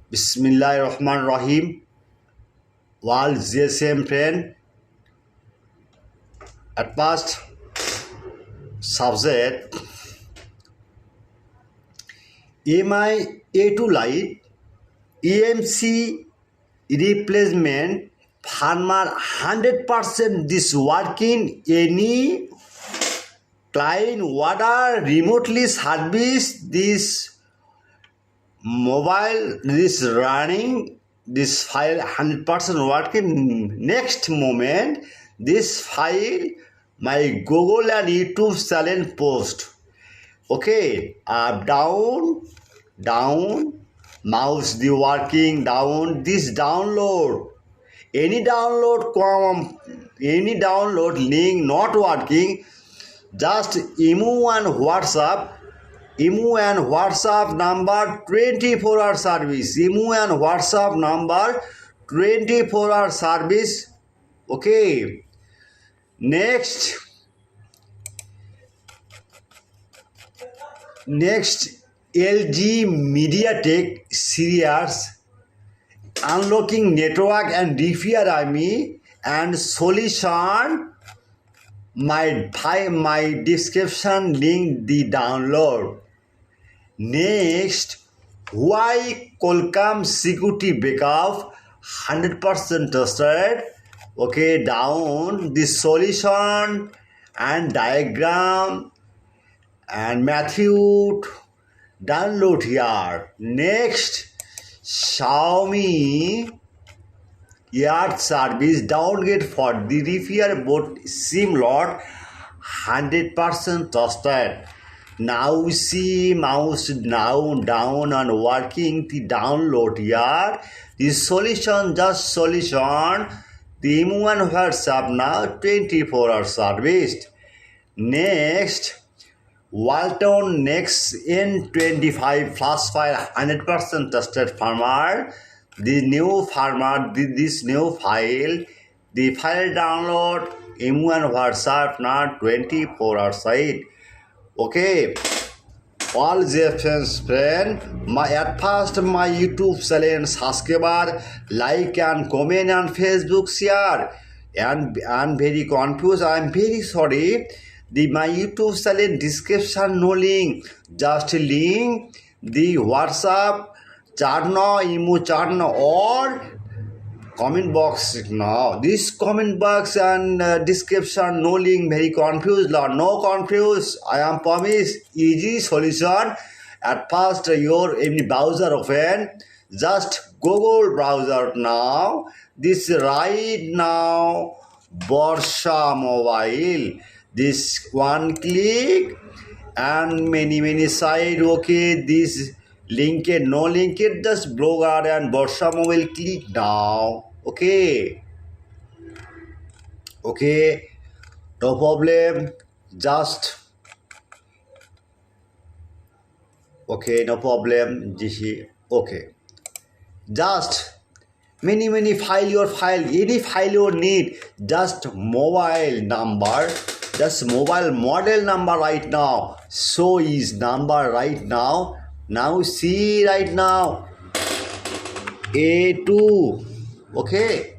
Bismillahirrahmanirrahim. World GSM friend. At first, subject MI A2 Lite EMC replacement farmer 100% this working any client order remotely service this mobile this running this file 100% working next moment this file my Google and YouTube channel post okay up down mouse the working down this download any download link not working just email and WhatsApp number 24-hour service email and WhatsApp number 24-hour service okay next LG MediaTek series unlocking network and repair and solution my description link the download. Next Huawei Qualcomm Secuirty backup 100% trusted okay down the solution and diagram and Matthew download here. Next Xiaomi Yard service downgrade for the repair both SIM lot 100% trusted. Now see mouse down and working the download here. The solution just solution the M1 WhatsApp now 24-hour service. Next Walton Next N25 flash file 100% trusted farmer. The new farmer this new file the file download M1 WhatsApp now 24-hour site okay all the friend my at first my YouTube channel subscriber like and comment and Facebook share and very confused I am very sorry the my YouTube channel description no link just link the WhatsApp chat now emo chat now or comment box now this comment box and description no link very confused Lord no confused I am promise easy solution at first your any browser open just Google browser now this right now Borsha mobile this one click and many side okay this link it no link it just blogger and Borsha mobile click now okay no problem just okay no problem okay just many file your file any file you need just mobile number just mobile model number right now so is number right now see right now A2 okay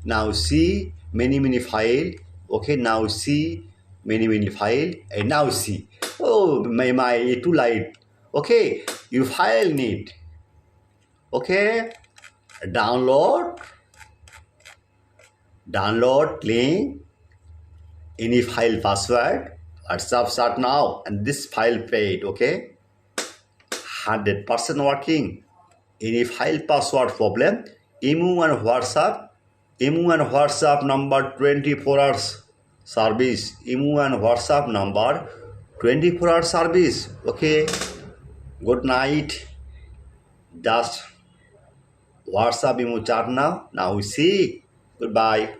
now see many file okay now see many file and now see oh my A2 Lite okay you file need okay download link any file password WhatsApp start now and this file paid okay 100% working any file password problem emu and WhatsApp number 24 hours service emu and WhatsApp number 24 hours service okay good night just WhatsApp emu chat now we see goodbye.